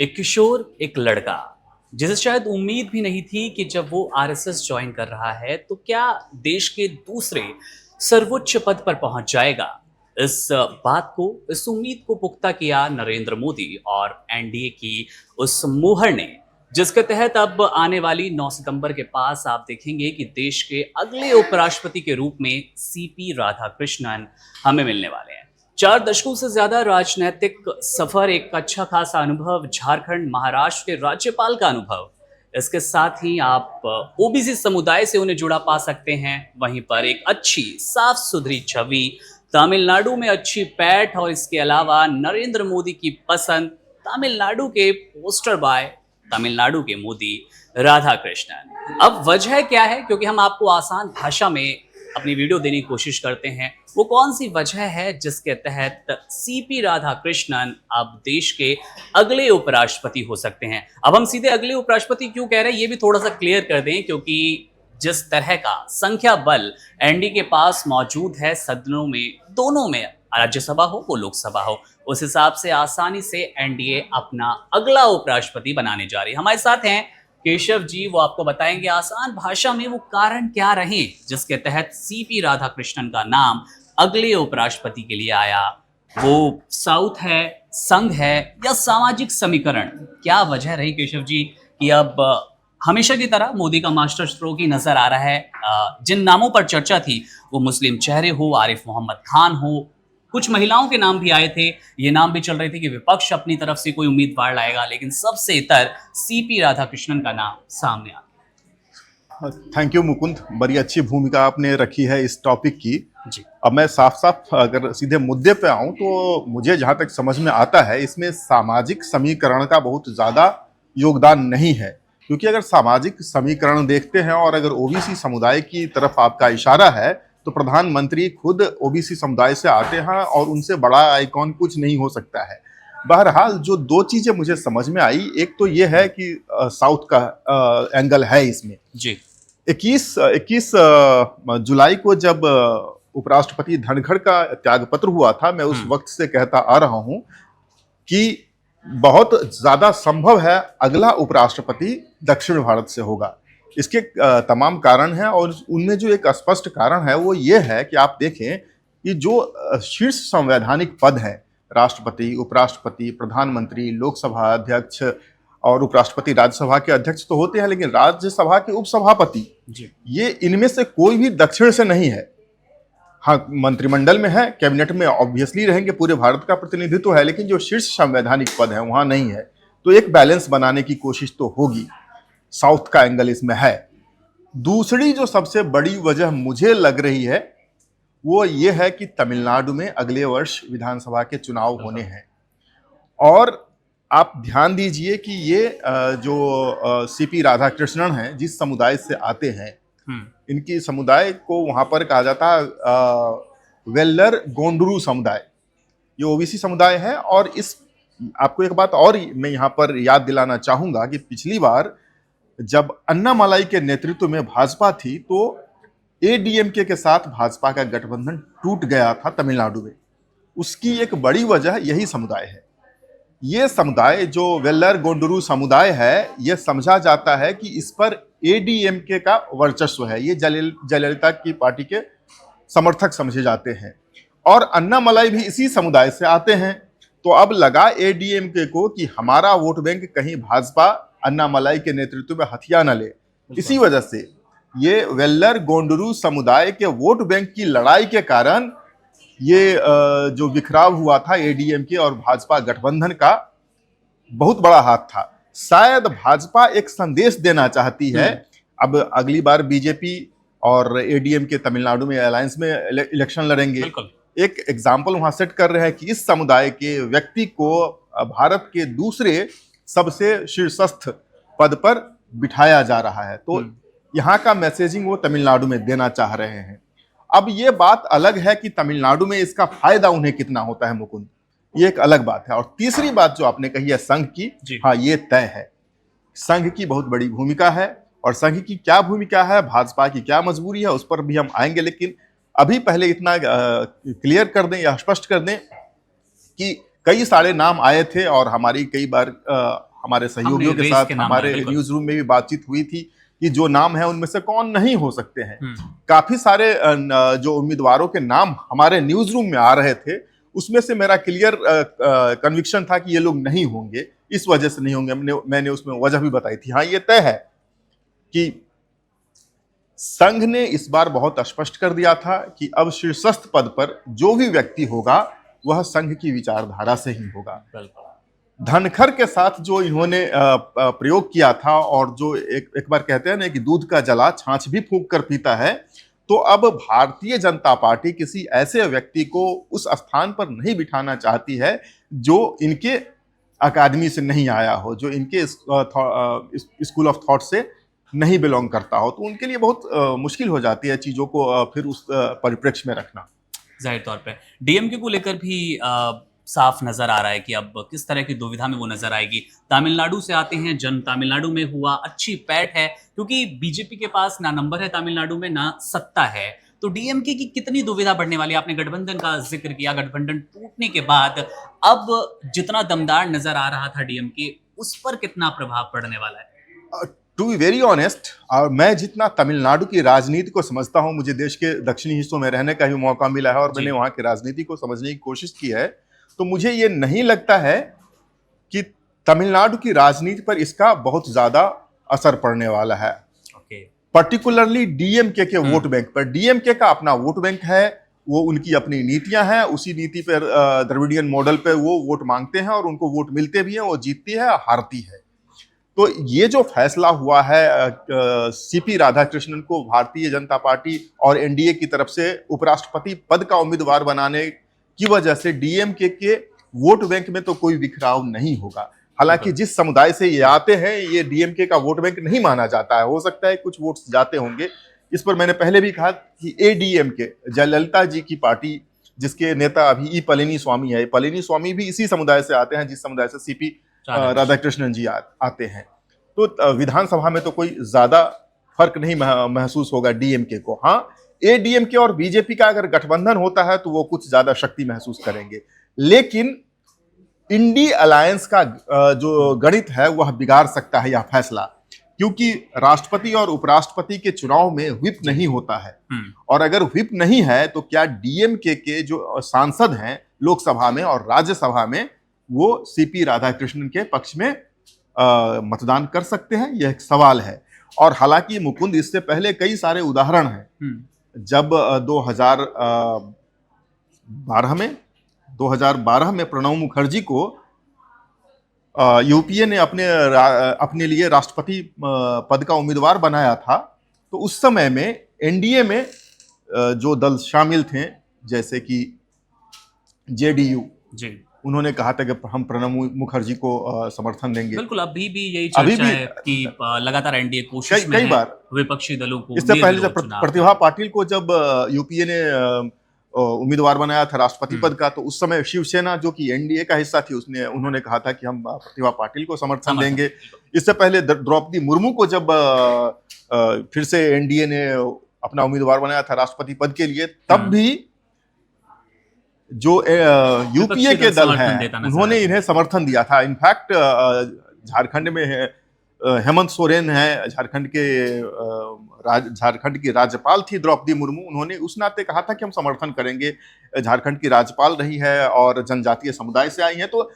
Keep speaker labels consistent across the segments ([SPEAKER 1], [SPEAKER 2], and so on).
[SPEAKER 1] एक किशोर, एक लड़का, जिसे शायद उम्मीद भी नहीं थी कि जब वो आरएसएस ज्वाइन कर रहा है तो क्या देश के दूसरे सर्वोच्च पद पर पहुंच जाएगा। इस उम्मीद को पुख्ता किया नरेंद्र मोदी और एनडीए की उस मुहर ने, जिसके तहत अब आने वाली 9 सितंबर के पास आप देखेंगे कि देश के अगले उपराष्ट्रपति के रूप में सीपी राधाकृष्णन हमें मिलने वाले हैं। 4 दशकों से ज्यादा राजनीतिक सफर, एक अच्छा खासा अनुभव, झारखंड महाराष्ट्र के राज्यपाल का अनुभव, इसके साथ ही आप ओबीसी समुदाय से उन्हें जुड़ा पा सकते हैं। वहीं पर एक अच्छी साफ सुथरी छवि, तमिलनाडु में अच्छी पैठ और इसके अलावा नरेंद्र मोदी की पसंद, तमिलनाडु के पोस्टर बॉय, तमिलनाडु के मोदी राधाकृष्णन। अब वजह क्या है, क्योंकि हम आपको आसान भाषा में अपनी वीडियो देने की कोशिश करते हैं, वो कौन सी वजह है जिसके तहत सीपी राधाकृष्णन अब देश के अगले उपराष्ट्रपति हो सकते हैं। अब हम सीधे अगले उपराष्ट्रपति क्यों कह रहे हैं ये भी थोड़ा सा क्लियर कर दें, क्योंकि जिस तरह का संख्या बल एनडीए के पास मौजूद है सदनों में, दोनों में, राज्यसभा हो वो लोकसभा हो, उस हिसाब से आसानी से एनडीए अपना अगला उपराष्ट्रपति बनाने जा रही है। हमारे साथ हैं केशव जी, वो आपको बताएंगे आसान भाषा में वो कारण क्या रहे जिसके तहत सीपी राधाकृष्णन का नाम अगले उपराष्ट्रपति के लिए आया। वो साउथ है, संघ है या सामाजिक समीकरण, क्या वजह रही केशव जी कि अब हमेशा की तरह मोदी का मास्टर स्ट्रोक ही नजर आ रहा है। जिन नामों पर चर्चा थी वो मुस्लिम चेहरे हो, आरिफ मोहम्मद खान हो, कुछ महिलाओं के नाम भी आए थे, ये नाम भी चल रहे थे कि विपक्ष अपनी तरफ से कोई उम्मीदवार लाएगा, लेकिन सबसे इतर सीपी राधाकृष्णन का नाम सामने आ गया।
[SPEAKER 2] थैंक यू मुकुंद, बड़ी अच्छी भूमिका आपने रखी है इस टॉपिक की
[SPEAKER 1] जी।
[SPEAKER 2] अब मैं साफ साफ अगर सीधे मुद्दे पे आऊं तो मुझे जहां तक समझ में आता है इसमें सामाजिक समीकरण का बहुत ज्यादा योगदान नहीं है, क्योंकि अगर सामाजिक समीकरण देखते हैं और अगर ओबीसी समुदाय की तरफ आपका इशारा है तो प्रधानमंत्री खुद ओबीसी समुदाय से आते हैं और उनसे बड़ा आइकॉन कुछ नहीं हो सकता है। बहरहाल जो दो चीजें मुझे समझ में आई, एक तो ये है कि साउथ का एंगल है इसमें
[SPEAKER 1] जी।
[SPEAKER 2] 21 जुलाई को जब उपराष्ट्रपति धनखड़ का त्यागपत्र हुआ था, मैं उस वक्त से कहता आ रहा हूं कि बहुत ज्यादा संभव है अगला उपराष्ट्रपति दक्षिण भारत से होगा। इसके तमाम कारण हैं और उनमें जो एक स्पष्ट कारण है वो ये है कि आप देखें कि जो शीर्ष संवैधानिक पद हैं, राष्ट्रपति, उपराष्ट्रपति, प्रधानमंत्री, लोकसभा अध्यक्ष और उपराष्ट्रपति राज्यसभा के अध्यक्ष तो होते हैं, लेकिन राज्यसभा के उपसभापति ये इनमें से कोई भी दक्षिण से नहीं है। हाँ, मंत्रिमंडल में है, कैबिनेट में ऑब्वियसली रहेंगे, पूरे भारत का प्रतिनिधित्व है, लेकिन जो शीर्ष संवैधानिक पद है वहां नहीं है। तो एक बैलेंस बनाने की कोशिश तो होगी, साउथ का एंगल इसमें है। दूसरी जो सबसे बड़ी वजह मुझे लग रही है वो ये है कि तमिलनाडु में अगले वर्ष विधानसभा के चुनाव होने हैं और आप ध्यान दीजिए कि ये जो सीपी राधाकृष्णन हैं, जिस समुदाय से आते हैं, इनकी समुदाय को वहां पर कहा जाता है वेल्लर गोंडरू समुदाय। ये ओबीसी समुदाय है और इस आपको एक बात और मैं यहाँ पर याद दिलाना चाहूंगा कि पिछली बार जब अन्नामलाई के नेतृत्व में भाजपा थी तो एडीएमके के साथ भाजपा का गठबंधन टूट गया था तमिलनाडु में। उसकी एक बड़ी वजह यही समुदाय है। ये समुदाय जो वेल्लर गोंडरू समुदाय है, यह समझा जाता है कि इस पर एडीएमके का वर्चस्व है, ये जयललिता की पार्टी के समर्थक समझे जाते हैं और अन्नामलाई भी इसी समुदाय से आते हैं। तो अब लगा एडीएमके को कि हमारा वोट बैंक कहीं भाजपा अन्नामलाई के नेतृत्व में हथिया न ले। इसी वजह से ये वेल्लर गोंडरू समुदाय के वोट बैंक की लड़ाई के कारण ये जो बिखराव हुआ था एडीएमके और भाजपा गठबंधन का, बहुत बड़ा हाथ था। शायद भाजपा एक संदेश देना चाहती है, अब अगली बार बीजेपी और एडीएमके तमिलनाडु में अलायंस में इलेक्शन लड़ेंगे, एक एग्जाम्पल वहां सेट कर रहे हैं कि इस समुदाय के व्यक्ति को भारत के दूसरे सबसे शीर्षस्थ पद पर बिठाया जा रहा है। तो यहाँ का मैसेजिंग वो तमिलनाडु में देना चाह रहे हैं। अब ये बात अलग है कि तमिलनाडु में इसका फायदा उन्हें कितना होता है मुकुंद, ये एक अलग बात है। और तीसरी बात जो आपने कही है संघ की, हाँ ये तय है, संघ की बहुत बड़ी भूमिका है और संघ की क्या भूमिका है, भाजपा की क्या मजबूरी है, उस पर भी हम आएंगे। लेकिन अभी पहले इतना क्लियर कर दें या स्पष्ट कर दें कि कई सारे नाम आए थे और हमारी कई बार हमारे
[SPEAKER 1] हमने
[SPEAKER 2] सहयोगियों के
[SPEAKER 1] रेस
[SPEAKER 2] साथ
[SPEAKER 1] के नाम
[SPEAKER 2] हमारे
[SPEAKER 1] लिए, बिल्कुल।
[SPEAKER 2] न्यूज रूम में भी बातचीत हुई थी कि जो नाम है उनमें से कौन नहीं हो सकते हैं।
[SPEAKER 1] हम्म,
[SPEAKER 2] काफी सारे जो उम्मीदवारों के नाम हमारे न्यूज रूम में आ रहे थे, उसमें से मेरा क्लियर कन्विक्शन था कि ये लोग नहीं होंगे, इस वजह से नहीं होंगे। मैंने उसमें वजह भी बताई थी। हाँ, ये तय है कि संघ ने इस बार बहुत स्पष्ट कर दिया था कि अब शीर्षस्थ पद पर जो भी व्यक्ति होगा वह संघ की विचारधारा से ही होगा।
[SPEAKER 1] बिल्कुल।
[SPEAKER 2] धनखड़ के साथ जो इन्होंने प्रयोग किया था, और जो एक बार कहते हैं ना कि दूध का जला छाछ भी फूंक कर पीता है, तो अब भारतीय जनता पार्टी किसी ऐसे व्यक्ति को उस स्थान पर नहीं बिठाना चाहती है जो इनके अकादमी से नहीं आया हो, जो इनके स्कूल ऑफ थॉट से नहीं बिलोंग करता हो। तो उनके लिए बहुत मुश्किल हो जाती है चीजों को फिर उस परिप्रेक्ष्य में रखना।
[SPEAKER 1] जाहिर तौर पे डीएमके को लेकर भी साफ नजर आ रहा है कि अब किस तरह की दुविधा में वो नजर आएगी। तमिलनाडु से आते हैं, जन्म तमिलनाडु में हुआ, अच्छी पैठ है क्योंकि बीजेपी के पास ना नंबर है तमिलनाडु में, ना सत्ता है। तो डीएमके की कितनी दुविधा बढ़ने वाली है। आपने गठबंधन का जिक्र किया, गठबंधन टूटने के बाद अब जितना दमदार नजर आ रहा था डीएमके, उस पर कितना प्रभाव पड़ने वाला है।
[SPEAKER 2] टू बी वेरी ऑनेस्ट, मैं जितना तमिलनाडु की राजनीति को समझता हूं, मुझे देश के दक्षिणी हिस्सों में रहने का भी मौका मिला है और मैंने वहां की राजनीति को समझने की कोशिश की है, तो मुझे ये नहीं लगता है कि तमिलनाडु की राजनीति पर इसका बहुत ज्यादा असर पड़ने वाला है। पर्टिकुलरली डीएमके के वोट बैंक पर। डीएमके का अपना वोट बैंक है, वो उनकी अपनी नीतियां हैं, उसी नीति पर द्रविडियन मॉडल पर वो वोट मांगते हैं और उनको वोट मिलते भी हैं, वो जीतती है, हारती है। तो ये जो फैसला हुआ है सीपी राधाकृष्णन को भारतीय जनता पार्टी और एनडीए की तरफ से उपराष्ट्रपति पद का उम्मीदवार बनाने की वजह से डीएमके के वोट बैंक में तो कोई बिखराव नहीं होगा। हालांकि जिस समुदाय से ये आते हैं, ये डीएमके का वोट बैंक नहीं माना जाता है। हो सकता है कुछ वोट्स जाते होंगे। इस पर मैंने पहले भी कहा कि एडीएमके, जयललिता जी की पार्टी, जिसके नेता अभी ई पलनीस्वामी है, पलनी स्वामी भी इसी समुदाय से आते हैं जिस समुदाय से सीपी राधाकृष्णन जी आते हैं। तो विधानसभा में तो कोई ज्यादा फर्क नहीं महसूस होगा डीएमके को। हाँ, एडीएमके और बीजेपी का अगर गठबंधन होता है तो वो कुछ ज्यादा शक्ति महसूस करेंगे, लेकिन इंडी अलायंस का जो गणित है वह बिगाड़ सकता है यह फैसला, क्योंकि राष्ट्रपति और उपराष्ट्रपति के चुनाव में व्हिप नहीं होता है। और अगर व्हिप नहीं है तो क्या डीएमके के जो सांसद हैं लोकसभा में और राज्यसभा में, वो सीपी राधाकृष्णन के पक्ष में मतदान कर सकते हैं? यह एक सवाल है। और हालांकि मुकुंद, इससे पहले कई सारे उदाहरण हैं। जब 2012 में प्रणब मुखर्जी को यूपीए ने अपने लिए राष्ट्रपति पद का उम्मीदवार बनाया था, तो उस समय में एनडीए में जो दल शामिल थे, जैसे कि जेडीयू, उन्होंने कहा था कि हम प्रणब मुखर्जी को समर्थन देंगे।
[SPEAKER 1] बिल्कुल, अभी भी यही चर्चा है कि लगातार एनडीए कोशिश में है विपक्षी दलों को।
[SPEAKER 2] इससे पहले जब प्रतिभा पाटिल को जब यूपीए ने उम्मीदवार बनाया था राष्ट्रपति पद का, तो उस समय शिवसेना, जो कि एनडीए का हिस्सा थी, उन्होंने कहा था कि हम प्रतिभा पाटिल को समर्थन देंगे। इससे पहले द्रौपदी मुर्मू को जब फिर से एनडीए ने अपना उम्मीदवार बनाया था राष्ट्रपति पद के लिए, तब भी जो यूपीए के दल हैं उन्होंने इन्हें समर्थन दिया था। इनफैक्ट झारखंड में हेमंत सोरेन है, झारखंड की राज्यपाल थी द्रौपदी मुर्मू, उन्होंने उस नाते कहा था कि हम समर्थन करेंगे। झारखंड की राज्यपाल रही है और जनजातीय समुदाय से आई है। तो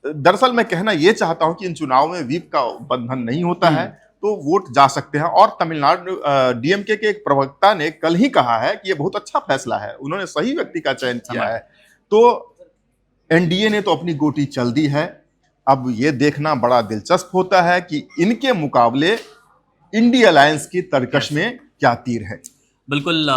[SPEAKER 2] दरअसल मैं कहना यह चाहता हूं कि इन चुनाव में व्हिप का बंधन नहीं होता है, तो वोट जा सकते हैं। और तमिलनाडु डीएमके के एक प्रवक्ता ने कल ही कहा है कि यह बहुत अच्छा फैसला है, उन्होंने सही व्यक्ति का चयन किया है। तो एनडीए ने तो अपनी गोटी चल दी है। अब यह देखना बड़ा दिलचस्प होता है कि इनके मुकाबले इंडी अलायंस की तरकश में क्या तीर है।
[SPEAKER 1] बिल्कुल,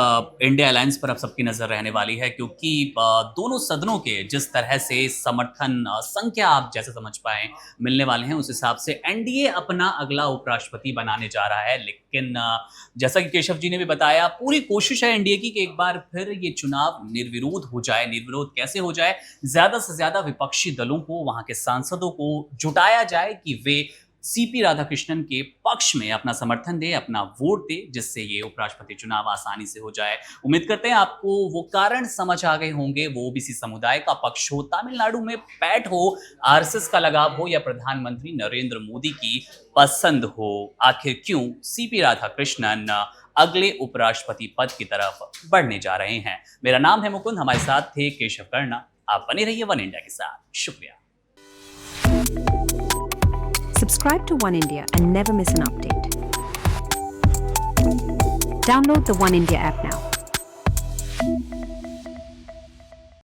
[SPEAKER 1] इंडिया अलायंस पर अब सबकी नजर रहने वाली है, क्योंकि दोनों सदनों के जिस तरह से समर्थन संख्या आप जैसे समझ पाए मिलने वाले हैं, उस हिसाब से एनडीए अपना अगला उपराष्ट्रपति बनाने जा रहा है। लेकिन जैसा कि केशव जी ने भी बताया, पूरी कोशिश है एनडीए की कि एक बार फिर ये चुनाव निर्विरोध हो जाए। निर्विरोध कैसे हो जाए? ज्यादा से ज्यादा विपक्षी दलों को, वहां के सांसदों को जुटाया जाए कि वे सीपी राधाकृष्णन के पक्ष में अपना समर्थन दें, अपना वोट दें, जिससे ये उपराष्ट्रपति चुनाव आसानी से हो जाए। उम्मीद करते हैं आपको वो कारण समझ आ गए होंगे, वो ओबीसी समुदाय का पक्ष हो, तमिलनाडु में पैठ हो, आरएसएस का लगाव हो या प्रधानमंत्री नरेंद्र मोदी की पसंद हो। आखिर क्यों सीपी राधाकृष्णन अगले उपराष्ट्रपति पद की तरफ बढ़ने जा रहे हैं। मेरा नाम है मुकुंद, हमारे साथ थे केशव कर्णा। आप बने रहिए वन इंडिया के साथ। शुक्रिया।
[SPEAKER 3] Subscribe to One India and never miss an update. Download the One India app now.